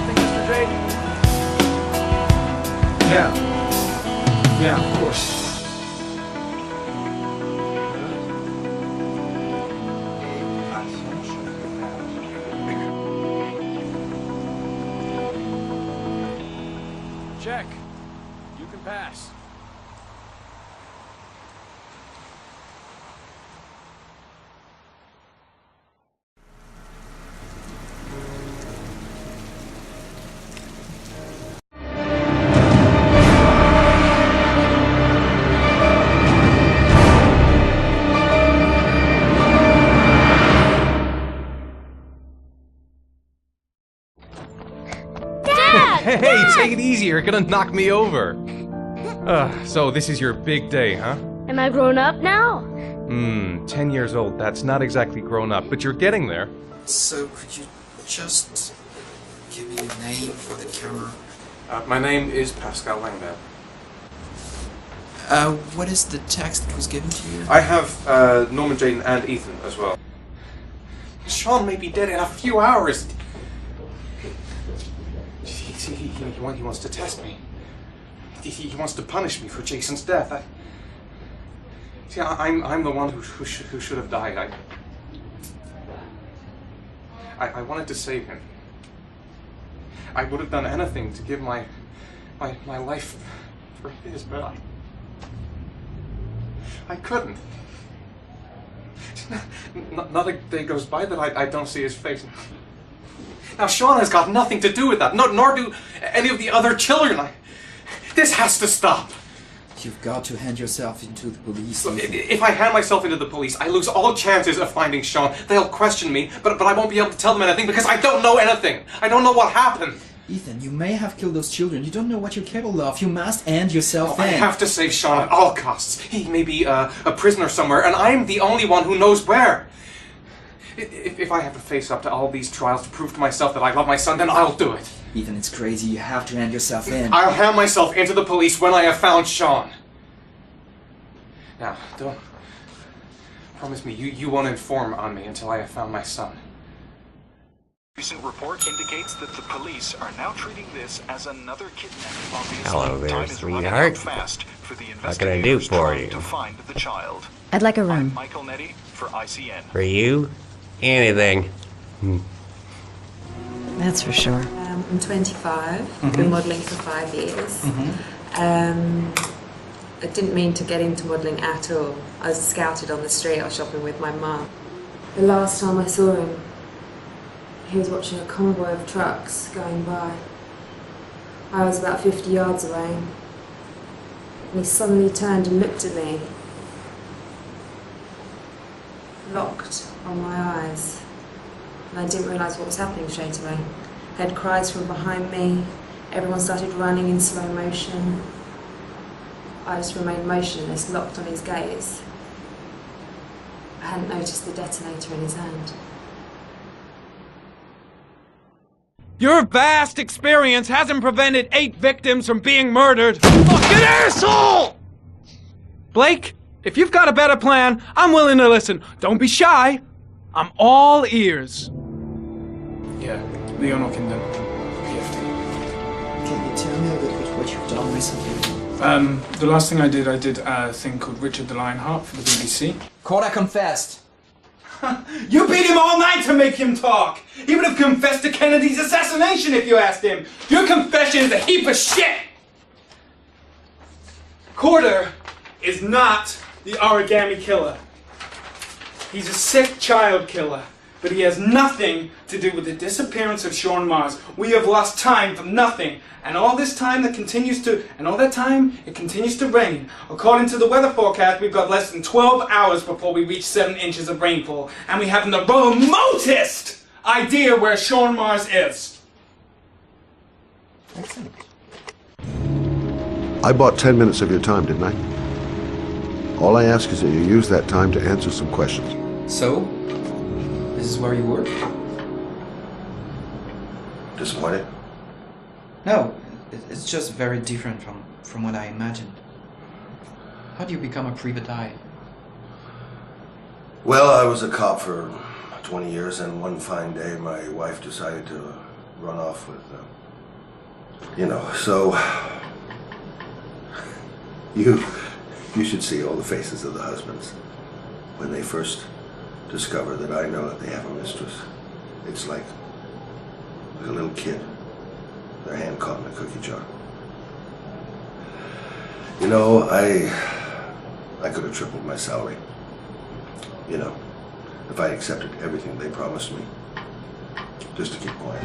something, Mr. J? Yeah, of course. Check. You can pass. Hey, take it easy, you're gonna knock me over. So this is your big day, huh? Am I grown up now? 10 years old, that's not exactly grown up, but you're getting there. So, could you just give me your name for the camera? My name is Pascal Langdale. What is the text that was given to you? I have Norman, Jaden, and Ethan as well. Sean may be dead in a few hours. He wants to test me. He wants to punish me for Jason's death. I'm the one who should have died. I wanted to save him. I would have done anything to give my life for his, but I couldn't. Not a day goes by that I don't see his face. Now Sean has got nothing to do with that, nor do any of the other children. This has to stop. You've got to hand yourself into the police. Look, if I hand myself into the police, I lose all chances of finding Sean. They'll question me, but I won't be able to tell them anything because I don't know anything. I don't know what happened. Ethan, you may have killed those children. You don't know what you're capable of. You must hand yourself in. I have to save Sean at all costs. He may be a prisoner somewhere, and I'm the only one who knows where. If I have to face up to all these trials to prove to myself that I love my son, then I'll do it. Ethan, it's crazy. You have to hand yourself in. I'll hand myself into the police when I have found Sean. Now, don't... Promise me, you won't inform on me until I have found my son. Recent report indicates that the police are now treating this as another kidnapping. Obviously, Hello there, time is running sweetheart. out fast for the What can I do investigators for trying you? to find the child. I'd like a I'm room. Michael Nettie for ICN. For you? Anything. That's for sure. I'm 25, been modelling for 5 years. I didn't mean to get into modelling at all. I was scouted on the street, I was shopping with my mum. The last time I saw him, he was watching a convoy of trucks going by. I was about 50 yards away, and he suddenly turned and looked at me, locked on my eyes, and I didn't realise what was happening straight away. I heard cries from behind me, everyone started running in slow motion. I just remained motionless, locked on his gaze. I hadn't noticed the detonator in his hand. Your vast experience hasn't prevented 8 victims from being murdered. Fucking asshole! Blake, if you've got a better plan, I'm willing to listen. Don't be shy. I'm all ears. Yeah, Leon Ockenden, PFD. Can you tell me a little bit what you've done recently? The last thing I did a thing called Richard the Lionheart for the BBC. Corda confessed. You beat him all night to make him talk. He would have confessed to Kennedy's assassination if you asked him. Your confession is a heap of shit. Corder is not the origami killer. He's a sick child killer, but he has nothing to do with the disappearance of Sean Mars. We have lost time for nothing, and all this time it continues to rain. According to the weather forecast, we've got less than 12 hours before we reach 7 inches of rainfall, and we haven't the remotest idea where Sean Mars is. Excellent. I bought 10 minutes of your time, didn't I? All I ask is that you use that time to answer some questions. So, this is where you work? Disappointed? No, it's just very different from what I imagined. How do you become a private eye? Well, I was a cop for 20 years, and one fine day my wife decided to run off with them. You know, so you should see all the faces of the husbands when they first discover that I know that they have a mistress. It's like a little kid, their hand caught in a cookie jar. You know, I could have tripled my salary. You know, if I accepted everything they promised me, just to keep quiet.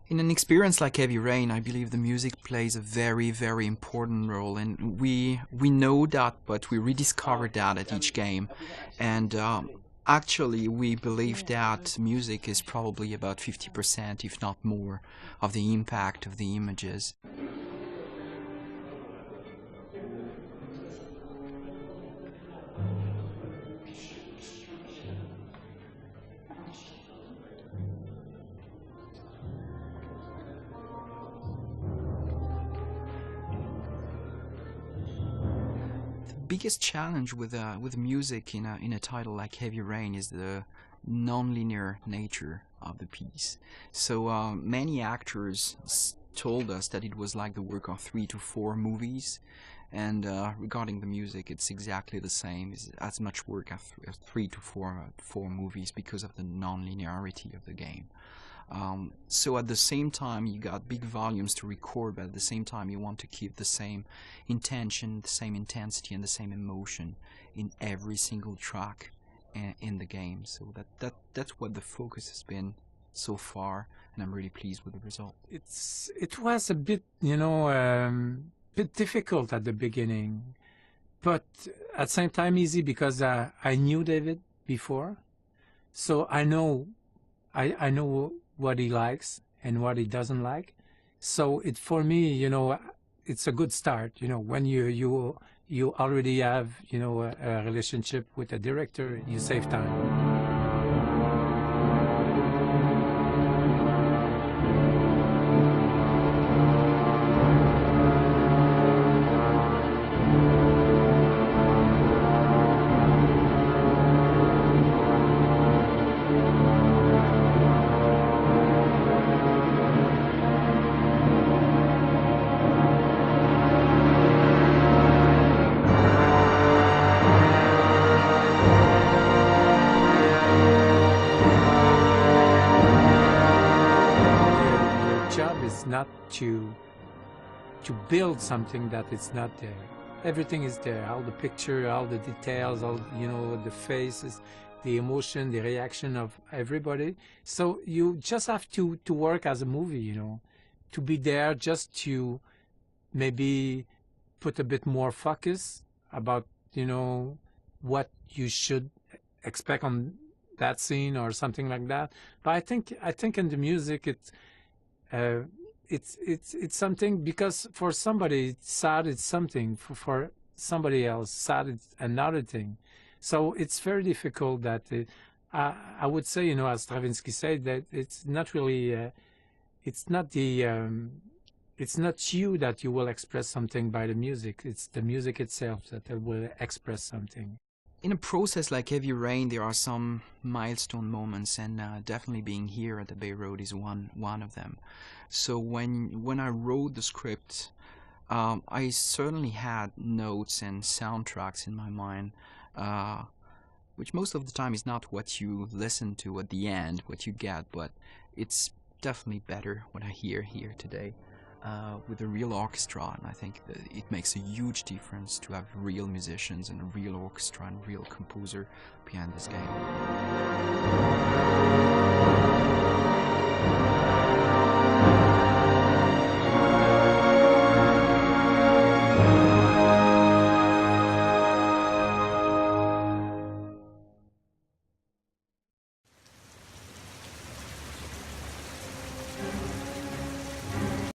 In an experience like Heavy Rain, I believe the music plays a very, very important role, and we know that, but we rediscover that at each game. And actually, we believe that music is probably about 50%, if not more, of the impact of the images. The biggest challenge with music in a title like Heavy Rain is the non-linear nature of the piece. So many actors told us that it was like the work of 3 to 4 movies, and regarding the music, it's exactly the same. It's as much work as 3 to 4 movies because of the non-linearity of the game. So at the same time you got big volumes to record, but at the same time you want to keep the same intention, the same intensity and the same emotion in every single track in the game. So that's what the focus has been so far, and I'm really pleased with the result. It was a bit, bit difficult at the beginning, but at the same time easy because I knew David before, so I know what he likes and what he doesn't like. So for me, it's a good start. When you already have, a relationship with a director, you save time. Not to build something that is not there. Everything is there, all the picture, all the details, all the faces, the emotion, the reaction of everybody. So you just have to work as a movie, to be there, just to maybe put a bit more focus about what you should expect on that scene or something like that. But I think in the music it's something, because for somebody sad it's something, for somebody else sad it's another thing. So it's very difficult that I would say, as Stravinsky said, that it's not really it's not you that you will express something by the music. It's the music itself that will express something. In a process like Heavy Rain, there are some milestone moments, and definitely being here at the Bay Road is one of them. So when I wrote the script, I certainly had notes and soundtracks in my mind, which most of the time is not what you listen to at the end, what you get, but it's definitely better what I hear here today. with a real orchestra, and I think that it makes a huge difference to have real musicians and a real orchestra and real composer behind this game.